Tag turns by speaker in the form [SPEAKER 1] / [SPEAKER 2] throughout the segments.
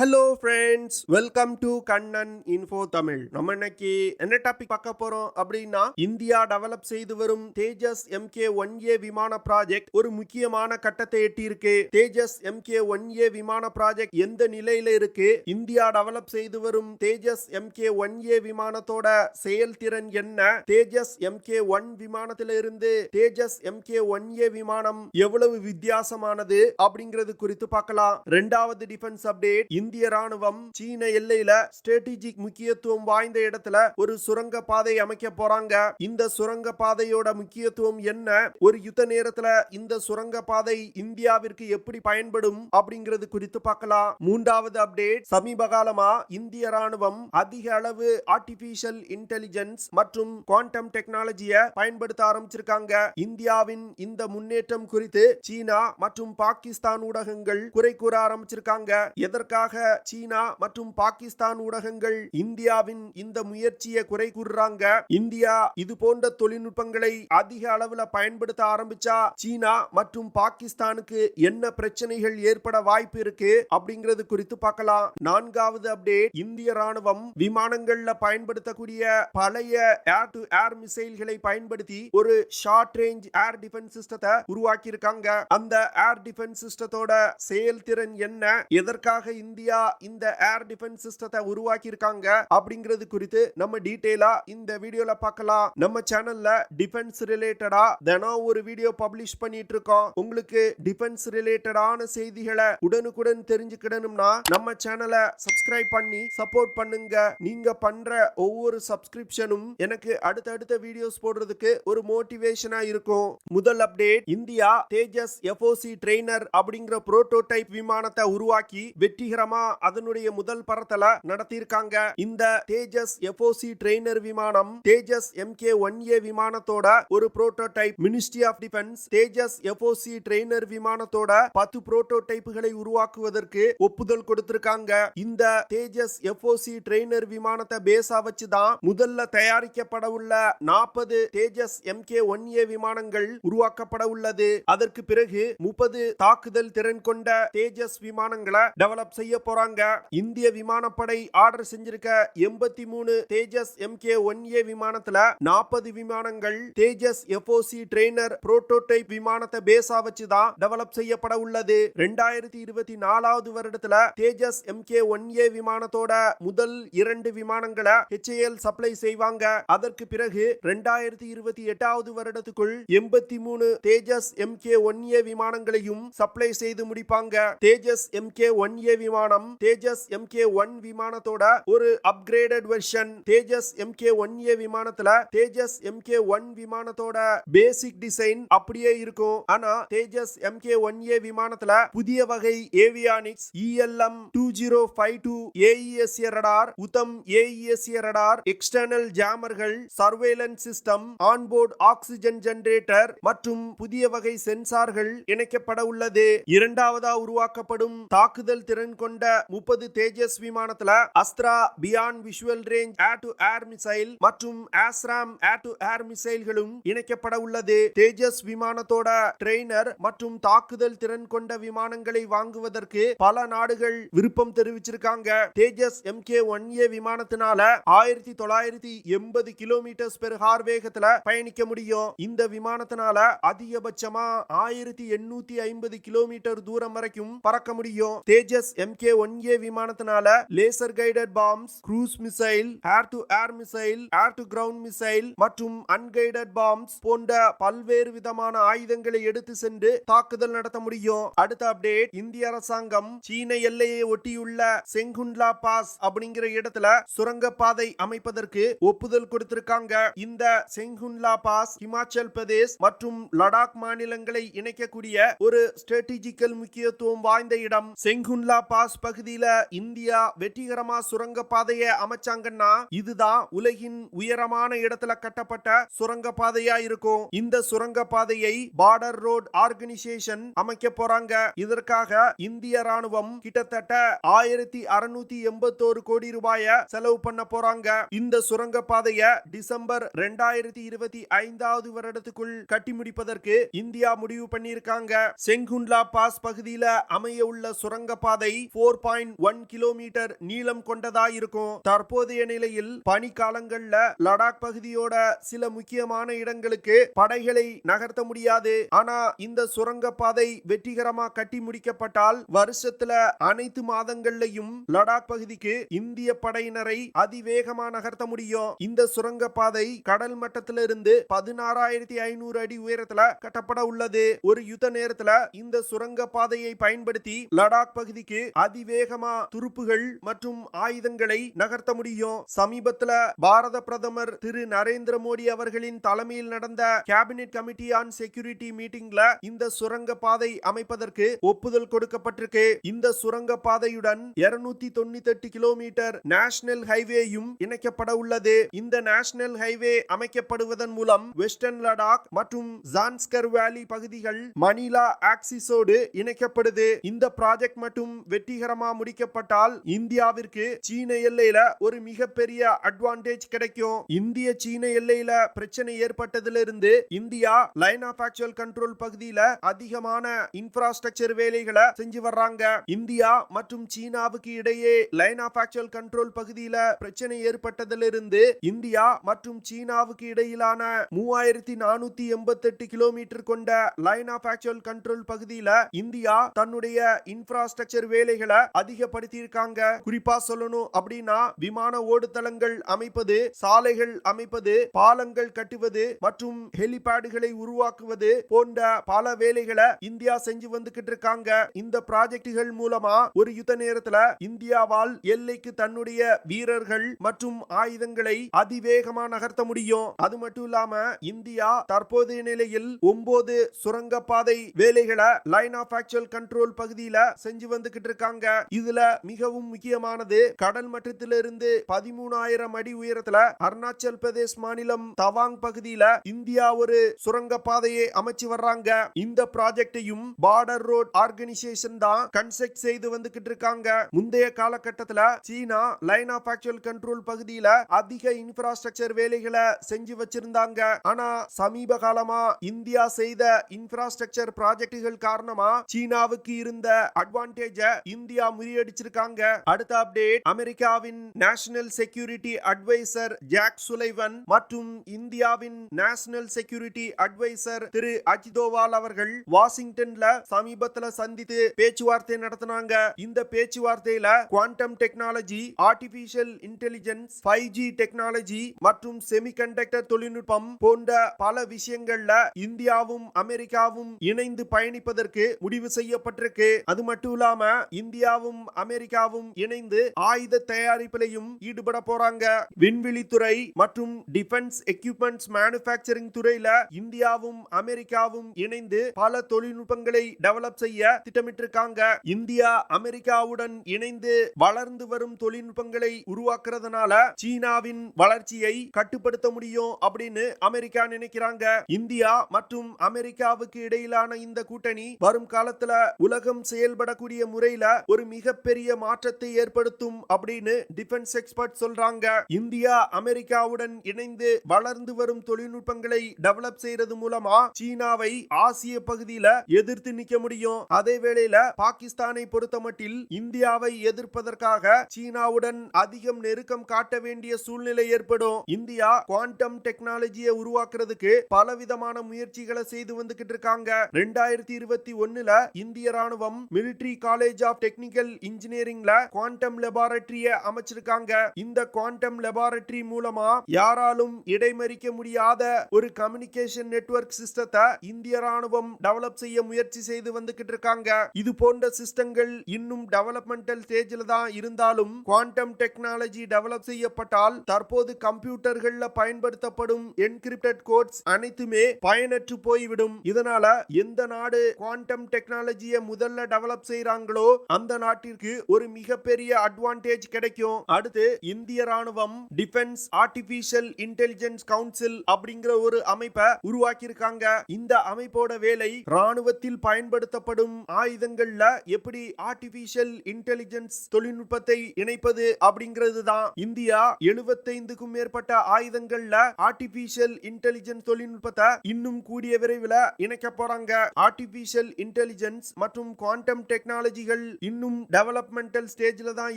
[SPEAKER 1] Hello friends, welcome to Kannan info Tamil. நம்ம இன்னைக்கு என்ன டாபிக் பார்க்க போறோம் அப்படின்னா, இந்தியா டெவலப் செய்து வரும் தேஜஸ் MK-1A விமான ப்ராஜெக்ட் ஒரு முக்கியமான கட்டத்தை எட்டி இருக்கு. தேஜஸ் MK-1A விமான ப்ராஜெக்ட் எந்த நிலையில இருக்கு, இந்தியா டெவலப் செய்து வரும் தேஜஸ் MK-1A விமானத்தோட செயல்திறன் என்ன, தேஜஸ் MK-1 விமானத்தில இருந்து தேஜஸ் MK-1A விமானம் எவ்வளவு வித்தியாசமானது அப்படிங்கிறது குறித்து பார்க்கலாம். இரண்டாவது டிஃபென்ஸ் அப்டேட், இந்திய ராணுவம் சீன எல்லையில ஸ்ட்ராட்டஜிக் முக்கியத்துவம் வாய்ந்த இடத்துல ஒரு சுரங்க பாதை அமைக்க போறாங்க. இந்த சுரங்க பாதையோட முக்கியத்துவம் என்ன, ஒரு யுத்த நேரத்துல இந்த சுரங்க பாதை இந்தியாவிற்கு எப்படி பயன்படும் அப்படிங்கிறது குறித்து பார்க்கலாம். மூன்றாவது அப்டேட், சமீப காலமா இந்திய ராணுவம் அதிக அளவு ஆர்டிபிஷியல் இன்டெலிஜென்ஸ் மற்றும் குவாண்டம் டெக்னாலஜியை பயன்படுத்த ஆரம்பிச்சிருக்காங்க. இந்தியாவின் இந்த முன்னேற்றம் குறித்து சீனா மற்றும் பாகிஸ்தான் ஊடகங்கள் குறை கூற ஆரம்பிச்சிருக்காங்க. எதற்காக சீனா மற்றும் பாகிஸ்தான் ஊடகங்கள் இந்தியாவின் இந்த முயற்சியை குறை கூறுறாங்க? இந்தியா இது போன்ற தொழில்நுட்பங்களை அதிக அளவுல பயன்படுத்த ஆரம்பிச்சா சீனா மற்றும் பாகிஸ்தானுக்கு என்ன பிரச்சனைகள் ஏற்பட வாய்ப்பு இருக்கு அப்படிங்கிறது குறித்து பார்க்கலாம். நான்காவது அப்டேட், இந்திய ராணுவம் விமானங்கள்ல பயன்படுத்தக்கூடிய பழைய ஏர் டு ஏர் மிசைல்களை பயன்படுத்தி ஒரு ஷார்ட் ரேஞ்ச் ஏர் டிஃபென்ஸ் சிஸ்டத்தை உருவாக்கி இருக்காங்க. அந்த ஏர் டிஃபென்ஸ் சிஸ்டத்தோட செயல்திறன் என்ன, எதற்காக இந்தியா இந்த ஏர் டிஃபென்ஸ் சிஸ்டத்தை உருவாக்கி இருக்காங்க அப்படிங்கிறது குறித்து நம்ம டீடைலா இந்த வீடியோல பார்க்கலாம். நம்ம சேனல்ல டிஃபென்ஸ் ரிலேட்டடா தினம் ஒரு வீடியோ பப்ளிஷ் பண்ணிட்டு இருக்கோம். உங்களுக்கு டிஃபென்ஸ் ரிலேட்டடான செய்திகளை உடனுக்குடன் தெரிஞ்சுக்கணும்னா நம்ம சேனலை சப்ஸ்கிரைப் பண்ணி சப்போர்ட் பண்ணுங்க. நீங்க பண்ற ஒவ்வொரு சப்ஸ்கிரிப்ஷனும் எனக்கு அடுத்தடுத்த வீடியோஸ் போடுறதுக்கு ஒரு மோட்டிவேஷனா இருக்கும். முதல் அப்டேட், இந்தியா தேஜஸ் FOC ட்ரெய்னர் அப்படிங்கிற புரோட்டோடைப் விமானத்தை உருவாக்கி வெற்றிகரமா அதனுடைய முதல் பறத்தல நடத்தியிருக்காங்க. இந்த தேஜஸ் FOC ட்ரெய்னர் விமானம் தேஜஸ் MK-1A விமானத்தோட ஒரு prototype. Ministry of defence Tejas FOC trainer விமானத்தோட 10 புரோட்டோடைப்புகளை உருவாக்குவதற்கு ஒப்புதல் கொடுத்திருக்காங்க. இந்த தேஜஸ் FOC ட்ரெய்னர் விமானத்தை பேஸா வச்சுதான் முதல்ல தயாரிக்கப்பட உள்ள 40 தேஜஸ் MK-1A விமானங்கள் உருவாக்கப்பட உள்ளது. அதற்கு பிறகு 30 தாக்குதல் திறன் கொண்ட தேஜஸ் விமானங்களை டெவலப் செய்ய போறாங்க. இந்திய விமானப்படை ஆர்டர் செஞ்சிருக்க 83 தேஜஸ் MK-1A விமானத்துல 40 விமானங்கள் தேஜஸ் FOC ட்ரெய்னர் புரோட்டோடைப் விமானத்தை பேஸா வச்சுதான் டெவலப் செய்யப்பட உள்ளது. 2024 வருடத்துல தேஜஸ் MK-1A விமானத்தோட முதல் 2 விமானங்களை HAL சப்ளை செய்வாங்க. அதற்கு பிறகு 2028 வருடத்துக்குள் 83 தேஜஸ் MK-1A விமானங்களையும் சப்ளை செய்து முடிப்பாங்க. தேஜஸ் MK-1A விமானம் தேஜஸ் MK-1 விமானத்தோட ஒரு அப்கிரேடட் வெர்ஷன். தேஜஸ் MK-1A விமானத்துல தேஜஸ் MK-1 விமானத்தோட பேசிக் டிசைன் அப்படியே இருக்கும். ஆனா தேஜஸ் MK-1A விமானத்துல புதிய வகை avionics ELM 2052 AESA radar, Uttam AESA radar, external ஜாமர்கள், surveillance system, onboard oxygen generator மற்றும் புதிய வகை சென்சார்கள் இணைக்கப்பட உள்ளது. இரண்டாவதா உருவாக்கப்படும் தாக்குதல் திறன் கொண்ட 30 தேஜஸ் விமானத்துல Astra beyond visual range air to air missile மற்றும் ஆஸ்ராம் ஏர் டு ஏர் மிசைல்களும் இணைக்கப்பட உள்ளது. தேஜஸ் விமானத்தோட ட்ரெய்னர் மற்றும் தாக்குதல் திறன் கொண்ட விமானங்களை வாங்குவதற்கு பல நாடுகள் விருப்பம் தெரிவிச்சிருக்காங்க. தேஜஸ் MK-1A விமானத்தினால 1980 கிலோமீட்டர் பெர் ஹார் வேகத்துல பயணிக்க முடியும். இந்த விமானத்தினால அதிகபட்சமா 1850 கிலோமீட்டர் தூரம் வரைக்கும் பறக்க முடியும். தேஜஸ் MK-1A விமானத்தினால laser guided bombs, cruise missile, air to air missile, air to ground missile மற்றும் அன்கைடட் பாம்ஸ் போன்ற பல்வேறு விதமான ஆயுதங்களை எடுத்து சென்று தாக்குதல் நடத்த முடியும். அடுத்த அப்டேட், இந்திய அரசாங்கம் சீன எல்லையை ஒட்டியுள்ள செங்குன்லா பாஸ் அப்படிங்கிற இடத்துல சுரங்கப்பாதை அமைப்பதற்கு ஒப்புதல் கொடுத்திருக்காங்க. இந்த செங்குன்லா பாஸ் ஹிமாச்சல் பிரதேஷ் மற்றும் லடாக் மாநிலங்களை இணைக்கக்கூடிய ஒரு ஸ்ட்ராட்டஜிக்கல் முக்கியத்துவம் வாய்ந்த இடம். செங்குன்லா பாஸ் பகுதியில இந்தியா வெற்றிகரமா சுரங்க பாதையை அமைச்சாங்கன்னா இதுதான் உலகின் உயரமான இடத்துல கட்டப்பட்ட சுரங்க பாதையா இருக்கும். இந்த சுரங்க பாதையை பார்டர் ரோட் ஆர்கனைசேஷன் அமைக்க போறாங்க. இதற்காக இந்திய ராணுவம் கிட்டத்தட்ட 1681 கோடி ரூபாயை செலவு பண்ண போறாங்க. இந்த சுரங்க பாதையை டிசம்பர் 2025 வருடத்துக்குள் கட்டி முடிப்பதற்கு இந்தியா முடிவு பண்ணியிருக்காங்க. செங்குன்லா பாஸ் பகுதியில அமைய உள்ள சுரங்க பாதை 4 4.1 கிலோமீட்டர் நீளம் கொண்டதாயிருக்கும். தற்போதைய நிலையில் பனிக்காலங்கள்ல லடாக் பகுதியோட சில முக்கியமான இடங்களுக்கு படைகளை நகர்த்த முடியாது. ஆனா இந்த சுரங்கப்பாதை வெற்றிகரமா கட்டி முடிக்கப்பட்டால் வருஷத்துல அனைத்து மாதங்கள்லயும் லடாக் பகுதிக்கு இந்திய படையினரை அதிவேகமா நகர்த்த முடியும். இந்த சுரங்கப்பாதை கடல் மட்டத்திலிருந்து 16,500 அடி உயரத்துல கட்டப்பட உள்ளது. ஒரு யுத்த நேரத்துல இந்த சுரங்கப்பாதையை பயன்படுத்தி லடாக் பகுதிக்கு அதிவேகமா துருப்புகள் மற்றும் ஆயுதங்களை நகர்த்த முடியும். சமீபத்துல பாரத பிரதமர் திரு நரேந்திர மோடி அவர்களின் தலைமையில் நடந்த கேபினெட் கமிட்டி ஆன் செக்யூரிட்டி மீட்டிங்ல இந்த சுரங்கப்பாதை அமைப்பதற்கு ஒப்புதல் கொடுக்கப்பட்டிருக்கு. இந்த சுரங்கப்பாதையுடன் 298 கிலோமீட்டர் நேஷனல் ஹைவேயும் இணைக்கப்பட உள்ளது. இந்த நேஷனல் ஹைவே அமைக்கப்படுவதன் மூலம் வெஸ்டர்ன் லடாக் மற்றும் ஜான்ஸ்கர் வேலி பகுதிகள் மணிலா ஆக்சிஸோடு இணைக்கப்படுது. இந்த ப்ராஜெக்ட் மட்டும் வெற்றிகரமா முடிக்கப்பட்டால் இந்தியாவிற்கு சீன எல்லையில ஒரு மிகப்பெரிய அட்வான்டேஜ் கிடைக்கும். இந்திய சீன எல்லையில பிரச்சனை ஏற்பட்டதிலிருந்து India line of actual control பகுதியில அதிகமான இன்ஃப்ராஸ்ட்ரக்சர் வேலைகளை செஞ்சு வர்றாங்க. இந்தியா மற்றும் சீனாவுக்கு இடையே லைன் ஆஃப் ஆக்சுவல் கண்ட்ரோல் பகுதியில பிரச்சனை ஏற்பட்டதிலிருந்து இந்தியா மற்றும் சீனாவுக்கு இடையிலான 3488 கிலோமீட்டர் கொண்ட லைன் ஆஃப் ஆக்சுவல் கண்ட்ரோல் பகுதியில இந்தியா தன்னுடைய இன்ஃப்ராஸ்ட்ரக்சர் வேலைகளை அதிகப்படுத்தி இருக்காங்க. குறிப்பா சொல்லணும் அப்படின்னா விமான ஓடுதளங்கள் அமைப்பது, சாலைகள் அமைப்பது, பாலங்கள் கட்டுவது மற்றும் ஹெலிபேடுகளை உருவாக்குவது போன்ற பல வேலைகளை இந்தியா செஞ்சு வந்துகிட்டு இருக்காங்க. இந்த ப்ராஜெக்டுகள் மூலமா ஒரு யுத்த நேரத்துல இந்தியாவால் எல்லைக்கு தன்னுடைய வீரர்கள் மற்றும் ஆயுதங்களை அதிவேகமா நகர்த்த முடியும். அது மட்டும் இல்லாம இந்தியா தற்போதைய நிலையில் 9 சுரங்கப்பாதை வேலைகளை லைன் ஆஃப் ஆக்சுவல் கண்ட்ரோல் பகுதியில செஞ்சு வந்துகிட்டு இருக்காங்க. இதுல மிகவும் முக்கியமானது கடல் மட்டத்திலிருந்து 13,000 அடி உயரத்துல அருணாச்சல் பிரதேஷ் மாநிலம் தவாங் பகுதியில இந்தியா ஒரு சுரங்கப்பாதையை அமைச்சு வர்றாங்க. இந்த ப்ராஜெக்டையும் பார்டர் ரோட் ஆர்கனைசேஷன் தான் கன்ஸ்ட்ரக்ட் செய்து வந்துகிட்டு இருக்காங்க. முந்தைய காலகட்டத்துல சீனா லைன் ஆஃப் ஆக்சுவல் கண்ட்ரோல் பகுதியில அதிக இன்ஃப்ராஸ்ட்ரக்சர் வேலைகளை செஞ்சு வச்சிருந்தாங்க. ஆனா சமீப காலமா இந்தியா செய்த இன்ஃப்ராஸ்ட்ரக்சர் ப்ராஜெக்டுகள் காரணமா சீனாவுக்கு இருந்த அட்வான்டேஜ இந்தியா முறியடிச்சிருக்காங்க. அடுத்த அப்டேட், அமெரிக்காவின் national security adviser Jake Sullivan மற்றும் இந்தியாவின் நேஷனல் செக்யூரிட்டி அட்வைசர் திரு அஜித் தோவால் அவர்கள் வாஷிங்டன்ல சமீபத்துல சந்தித்து பேச்சுவார்த்தை நடத்தினாங்க. இந்த பேச்சுவார்த்தையில quantum technology, artificial intelligence, 5G technology மற்றும் செமிகண்டக்டர் தொழில்நுட்பம் போன்ற பல விஷயங்கள்ல இந்தியாவும் அமெரிக்காவும் இணைந்து பயணிப்பதற்கு முடிவு செய்யப்பட்டிருக்கு. அது மட்டும் இல்லாம இந்தியாவும் அமெரிக்காவும் இணைந்து ஆயுத தயாரிப்பிலையும் ஈடுபட போறாங்க. விண்வெளித்துறை மற்றும் டிஃபென்ஸ் எக்யூப்மெண்ட்ஸ் மேனுஃபேக்சரிங் துறையில இந்தியாவும் அமெரிக்காவும் இணைந்து பல தொழில்நுட்பங்களை டெவலப் செய்ய திட்டமிட்டிருக்காங்க. இந்தியா அமெரிக்காவுடன் இணைந்து வளர்ந்து வரும் தொழில்நுட்பங்களை உருவாக்குறதுனால சீனாவின் வளர்ச்சியை கட்டுப்படுத்த முடியும் அப்படின்னு அமெரிக்கா நினைக்கிறாங்க. இந்தியா மற்றும் அமெரிக்காவுக்கு இடையிலான இந்த கூட்டணி வரும் காலத்துல உலகம் செயல்படக்கூடிய முறையில ஒரு மிகப்பெரிய மாற்றத்தை ஏற்படுத்தும் அப்படின்னு டிஃபென்ஸ் எக்ஸ்பர்ட் சொல்றாங்க. இந்தியா அமெரிக்காவுடன் இணைந்து வளர்ந்து வரும் தொழில்நுட்பங்களை டெவலப் செய்யறது மூலமா சீனாவை ஆசிய பகுதியில எதிர்த்து நிக்க முடியும். அதே வேளையில பாகிஸ்தானை பொறுத்தமட்டில் இந்தியாவை எதிர்ப்பதற்காக சீனாவுடன் அதிகம் நெருக்கம் காட்ட வேண்டிய சூழ்நிலை ஏற்படும். இந்தியா குவாண்டம் டெக்னாலஜியை உருவாக்குறதுக்கு பலவிதமான முயற்சிகளை செய்து வந்துகிட்டு இருக்காங்க. 2021ல இந்திய ராணுவம் மிலிட்டரி காலேஜ் ஆஃப் டெக்னிக்கல் இன்ஜினியரிங்ல குவாண்டம் லெபார்டரியை அமைச்சிருக்காங்க. இந்த குவாண்டம் லெபார்டரி மூலமா யாராலும் இடைமறிக்க முடியாத ஒரு கம்யூனிகேஷன் நெட்வொர்க் சிஸ்டத்தை இந்திய ராணுவம் டெவலப் செய்ய முயற்சி செய்து வந்துகிட்டு இருக்காங்க. இது போன்ற சிஸ்டங்கள் இன்னும் டெவலப்மெண்டல் ஸ்டேஜ்ல தான் இருந்தாலும் குவாண்டம் டெக்னாலஜி டெவலப் செய்யப்பட்டால் தற்போது கம்ப்யூட்டர்கள்ல பயன்படுத்தப்படும் என்கிரிப்டட் கோட்ஸ் அனைத்துமே பயனற்று போய்விடும். இதனால எந்த நாடு குவாண்டம் டெக்னாலஜியை முதல்ல டெவலப் செய்றாங்களோ அந்த நாட்டிற்கு ஒரு மிகப்பெரிய அட்வான்டேஜ் கிடைக்கும். அடுத்து இந்திய ராணுவம் டிஃபென்ஸ் ஆர்டிபிஷியல் இன்டெலிஜென்ஸ் கவுன்சில் அப்படிங்கிற ஒரு அமைப்பை உருவாக்கி இருக்காங்க. இந்த அமைப்போட வேலை ராணுவத்தில் பயன்படுத்தப்படும் ஆயுதங்கள்ல எப்படி ஆர்டிபிஷியல் இன்டெலிஜென்ஸ் தொழில்நுட்பத்தை இணைப்பது அப்படிங்கிறது தான். இந்தியா 75க்கும் மேற்பட்ட ஆயுதங்கள்ல ஆர்டிபிஷியல் இன்டெலிஜென்ஸ் தொழில்நுட்பத்தை இன்னும் கூடிய விரைவில் இணைக்க போறாங்க. ஆர்டிபிஷியல் இன்டெலிஜென்ஸ் மற்றும் குவாண்டம் டெக்னாலஜிகள் இன்னும் இன்னும் டெவலப்மெண்டல் ஸ்டேஜ்ல தான்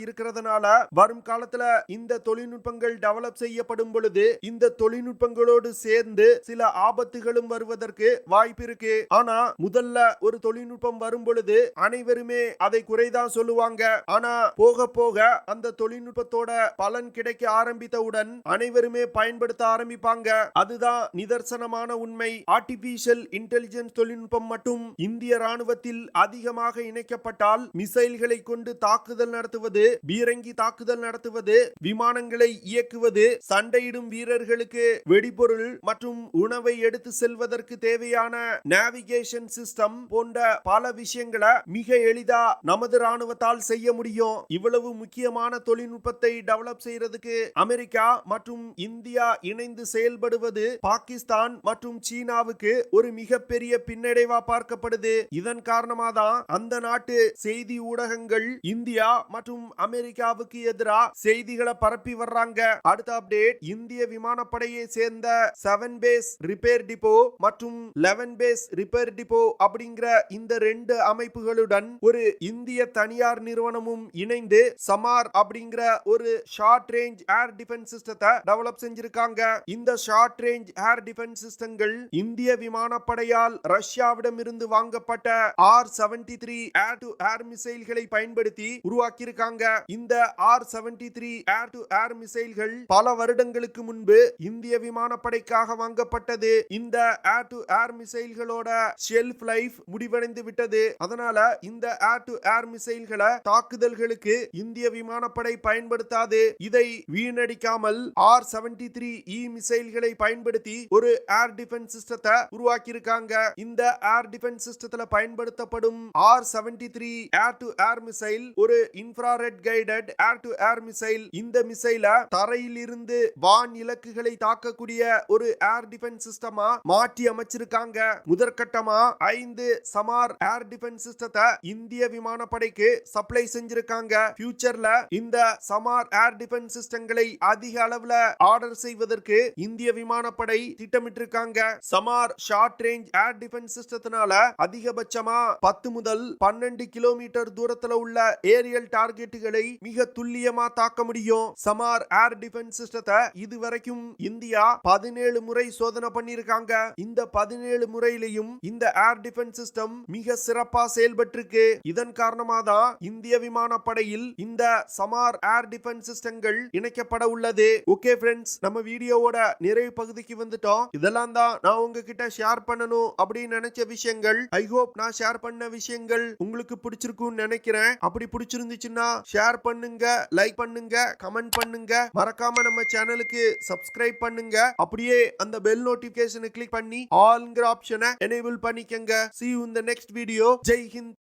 [SPEAKER 1] இருக்கிறதுனால வரும் காலத்துல இந்த தொழில்நுட்பங்கள் டெவலப் செய்யப்படும் பொழுது இந்த தொழில்நுட்பங்களோடு சேர்ந்து சில ஆபத்துகளும் வருவதற்கு வாய்ப்பு இருக்கு. ஆனா முதல்ல ஒரு தொழில்நுட்பம் வரும் பொழுது அனைவருமே அதை குறைதான் சொல்லுவாங்க. ஆனா போக போக அந்த தொழில்நுட்பத்தோட பலன் கிடைக்க ஆரம்பித்தவுடன் அனைவருமே பயன்படுத்த ஆரம்பிப்பாங்க. அதுதான் நிதர்சனமான உண்மை. ஆர்டிபிஷியல் இன்டெலிஜென்ஸ் தொழில்நுட்பம் மட்டும் இந்திய ராணுவத்தில் அதிகமாக இணைக்கப்பட்டால் மிசைல்களை கொண்டு தாக்குதல் நடத்துவது, பீரங்கி தாக்குதல் நடத்துவது, விமானங்களை இயக்குவது, சண்டையிடும் வீரர்களுக்கு வெடிபொருள் மற்றும் உணவை எடுத்து செல்வதற்கு தேவையான நேவிகேஷன் சிஸ்டம் போன்ற பல விஷயங்களை மிக எளிதா நமது ராணுவத்தால் செய்ய முடியும். இவ்வளவு முக்கியமான தொழில்நுட்பத்தை டெவலப் செய்யறதுக்கு அமெரிக்கா மற்றும் இந்தியா இணைந்து செயல்படுவது பாகிஸ்தான் மற்றும் சீனாவுக்கு ஒரு மிகப்பெரிய பின்னடைவா பார்க்கப்படுது. இதன் காரணமாக தான் அந்த நாட்டு செய்தி ஊடகங்கள் இந்தியா மற்றும் அமெரிக்காவுக்கு எதிராக செய்திகளை பரப்பி வர்றாங்க. அடுத்த அப்டேட், இந்திய விமானப்படையை சேர்ந்த 7 பேஸ் ரிப்பேர் டிப்போ மற்றும் 11 பேஸ் ரிப்பேர் டிப்போ அப்படிங்கிற இந்த 2 அமைப்புகளுடன் ஒரு இந்திய தனியார் நிறுவனமும் இணைந்து சமார் அப்படிங்கிற ஒரு ஷார்ட் ரேஞ்ச் ஏர் டிஃபென்ஸ் சிஸ்டத்தை டெவலப் செஞ்சிருக்காங்க. இந்த ஷார்ட் ரேஞ்ச் ஏர் டிஃபென்ஸ் சிஸ்டங்கள் இந்திய விமானப்படையால் ரஷ்யாவிடம் இருந்து வாங்கப்பட்ட R-73 ஏர் டு ஏர் மிசைல்களை பயன்படுத்தி உருவாக்கியிருக்காங்க. இந்த R-73 ஏர் டு ஏர் மிசைல்கள் பல வருடங்களுக்கு முன்பு இந்திய விமானப்படைக்காக வாங்கப்பட்டது. இந்த ஏர் டு ஏர் மிசைல்களோட ஷெல்ஃப் லைஃப் முடிவடைந்து விட்டது. அதனால இந்த ஏர் டு ஏர் மிசைல்களை தாக்குதல்களுக்கு இந்திய விமானப்படை பயன்படுத்தாது. இதை வீணடிக்காமல் R-73E மிசைல்களை பயன்படுத்தி ஒரு ஏர் டிஃபென்ஸ் சிஸ்டத்தை உருவாக்கி இருக்காங்க. இந்த ஏர் டிஃபென்ஸ் சிஸ்டத்துல பயன்படுத்தப்படும் R-73 air to air missile ஒரு infrared guided air to air missile. இந்த மிசைல தரையில் இருந்து வான் இலக்குகளை தாக்கக்கூடிய ஒரு ஏர் டிஃபென்ஸ் சிஸ்டமா மாற்றி அமைச்சிருக்காங்க. முதற்கட்டமா 5 சமார் ஏர் டிஃபென்ஸ் சிஸ்டத்தை இந்திய விமானப்படைக்கு சப்ளை செஞ்சிருக்காங்க. ஃபியூச்சர்ல இந்த சமார் ஏர் டிஃபென்ஸ் சிஸ்டங்களை அதிக அளவுல ஆர்டர் செய்வதற்கு இந்திய விமானப்படை திட்டமிட்டிருக்காங்க. சமார் ஷார்ட் ரேஞ்ச் ஏர் டிஃபென்ஸ் சிஸ்டத்தினால அதிகபட்சமா 10 முதல் 12 கிலோமீட்டர் தூரத்துல உள்ள ஏரியல் டார்கெட்டுகளை மிக துல்லியமா தாக்க முடியும். சமார் ஏர் டிஃபென்ஸ் சிஸ்டத்தை இதுவரைக்கும் இந்தியா 17 முறை சோதனை பண்ணிருக்காங்க. இந்த 17 முறையிலையும் இந்த ஏர் டிஃபென்ஸ் சிஸ்டம் மிக சிறப்பா செயல்பட்டிருக்கு. இதன் காரணமாக தான் இந்திய விமானப்படையில் இந்த சமார் ஏர் டிஃபென்ஸ் சிஸ்டங்கள் இணைக்கப்பட உள்ளது. ஓகே ஃப்ரெண்ட்ஸ், நம்ம வீடியோவோட நிறைவு பகுதிக்கு வந்துட்டோம். இதெல்லாம் தான் நான் உங்ககிட்ட ஷேர் பண்ணணும் அப்படின்னு நினைச்ச விஷயங்கள். ஐ ஹோப் நான் ஷேர் பண்ண விஷயங்கள் உங்களுக்கு பிடிச்சிருக்கும்னு நினைக்கிறேன். அப்படி பிடிச்சிருந்துச்சுன்னா ஷேர் பண்ணுங்க, லைக் பண்ணுங்க, கமெண்ட் பண்ணுங்க. மறக்காம நம்ம சேனலுக்கு சப்ஸ்கிரைப் பண்ணுங்க. அப்படியே அந்த பெல் நோட்டிபிகேஷனை கிளிக் பண்ணி ஆல்ங்கிற ஆப்ஷனை எனேபிள் பண்ணிக்கங்க. See you in the next video. Jai Hind.